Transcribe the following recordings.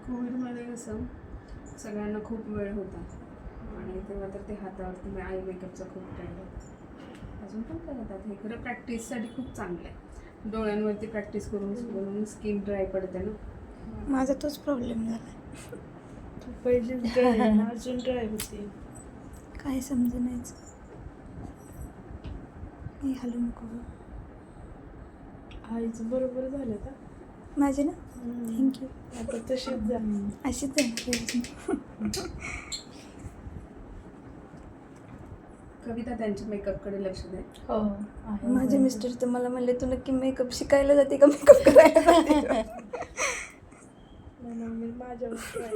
कोविडमध्ये कसं सगळ्यांना खूप वेळ होता आणि तेव्हा तर ते हातावरती मी आय मेकअपचा खूप ट्रेंड होता. अजून पण करतात हे. खरं प्रॅक्टिससाठी खूप चांगलं आहे. डोळ्यांवरती प्रॅक्टिस करून स्किन ड्राय पडते ना. माझा तोच प्रॉब्लेम झाला. पहिलीच ड्राय अजून ड्राय होती. काय समजण्याचं. मी हलू नको. आईचं बरोबर झालं का माझे ना. थँक्यू. आता तशीच जा. अशीच जाणार. कविता त्यांच्या मेकअपकडे लक्ष दे. हो माझे मिस्टर तर मला म्हणले तू नक्की मेकअप शिकायला जाते का मेकअप करायला जाते का? मी माझ्यावर ट्राय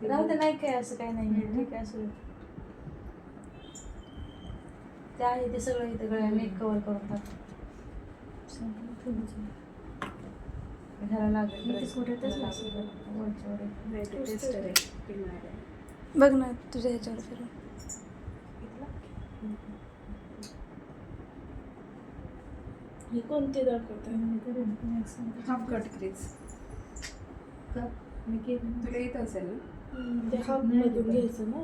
राहू दे, नाही काय असं काही नाही. ठीक आहे असं ते आहे ते सगळं इथं गळ्याने कवर करून टाकतो. घ्यायला लागेल नाही ते टेस्टर आहे ते मिळालं आहे. बघ ना तुझ्या ह्याच्यावर फिरून. ही कोणती दाखवते? हाफ कट क्रीज तुला येत असेल ना. ते हाफ मधून घ्यायचं ना.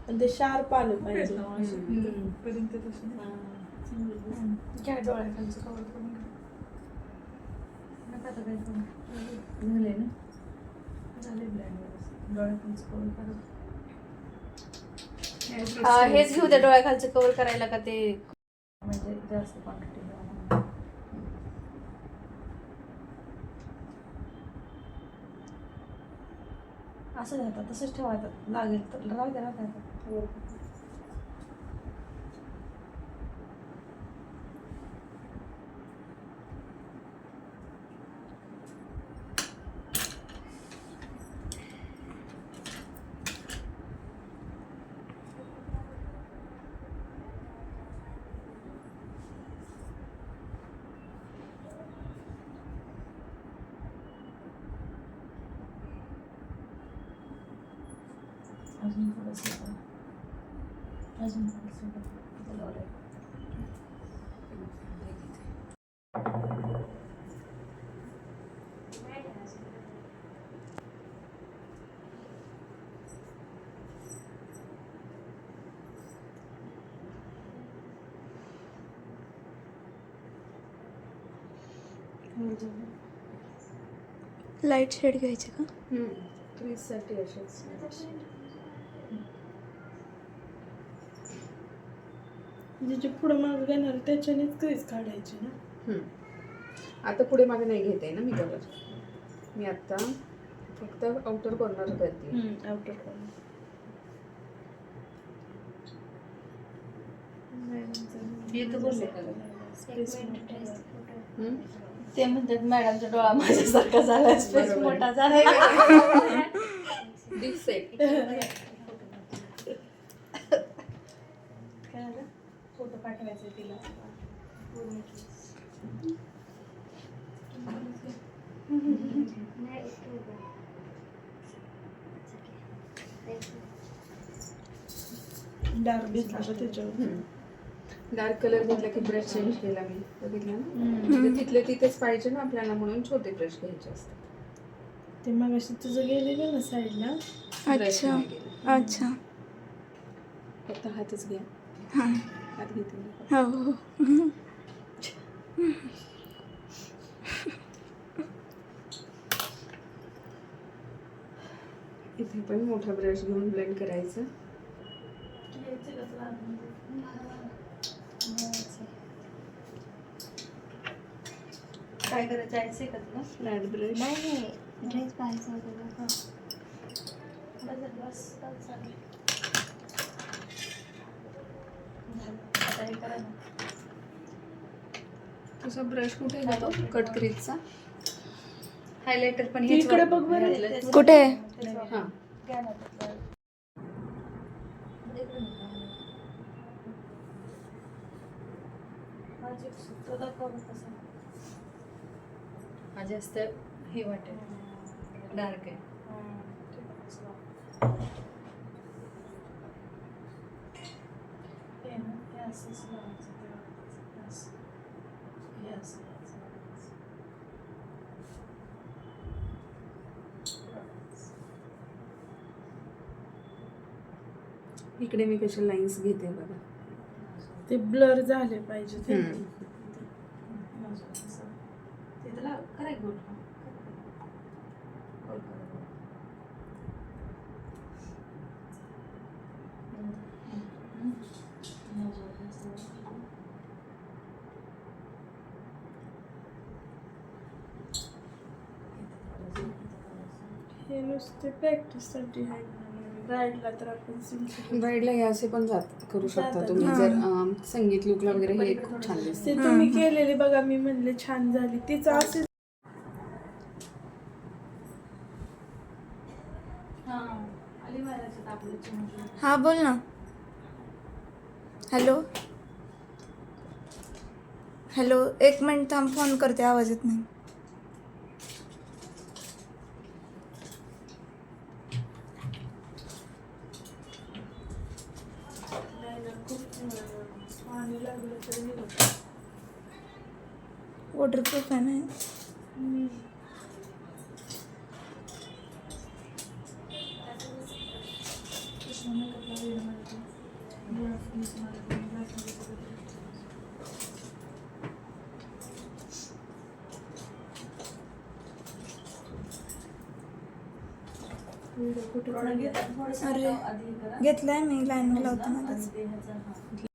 आणि ते शार्प आलं पाहिजे. घ्या डोळ्याखालचं कवर करून घ्या. नका आता काय करू. झाले ना झाले ब्लँड डोळ्याखालचं कवर करा. हेच घेऊ द्या डोळ्याखालचं कवर करायला का ते म्हणजे जास्त क्वांटिटी. असं जातात तसंच ठेवायचं लागेल तर राहू द्या राहू द्या. अजून थोडंसं अजून थोडंसं लाईट शेड घ्यायचे का? क्रीजसाठी असेच जे पुढं मागं घेणार त्याच्यानेच क्रीज काढायची ना. आता पुढे मागे नाही घेते ना मी कलर. मी आता फक्त आउटर कॉर्नर करते. आउटर ते म्हणतात मॅडमचा डोळा माझ्यासारखा झाला स्पेस बरोबर. मोठा झाला. दिसते फोटो पाठवायचे तिला. डार्क घेतला का त्याच्यावर. डार्क कलर घेतला की ब्रश चेंज केला मी बघितलं ना. म्हणजे तिथले तिथेच पाहिजे ना आपल्याला म्हणून छोटे ब्रश घ्यायचे असतात. ते मग अशी तुझं गेलेलं ना साईडला. अच्छा अच्छा. फक्त हातच घ्या. हां हात घेते. हो हो. इथे पण मोठा ब्रश घेऊन ब्लेंड करायचं. काय करायचं आहे का तुला? Flat brush. नाही ड्रेस पाहायचा होता. बस चालेल. आता हे करा ना. तुझा ब्रश कुठे जातो कट क्रीजचा? हायलायटर पण ती इकडे बघ बरं. कुठे? हां घ्या ना त्यातलं. माझी तो दाखव कसा. हा जास्त हे वाटेल डार्क आहे. असंच लावायचं. हे असं इकडे मी कशा लाईन्स घेते बघा. ते ब्लर झाले पाहिजे ते. ते त्याला कराय गोल गोल हे नुसते प्रॅक्टिससाठी आहे. ब्राईडला तर आपण सिंपल ब्राईडला हे असे पण करू शकता जातात. तुम्ही. हां. जर संगीत लुकला वगैरे हे खूप छान दिसते. ते तुम्ही केलेली बघा, मी म्हणले छान झाली. तिचं असे आली महाराजात आपल्या चमकला. हा बोल ना. हॅलो हॅलो, 1 मिनिट थांब, फोन करते, आवाज येत नाही. पाणी लागलं तरी नाही होत. वॉटरप्रूफ आहे ना हे? व्हिडिओ कुठे थोडं घेतात, थोडंसं अरे आधी करा. घेतलाय मी, लाईन लावताना. आणि ते ह्याचं, हां.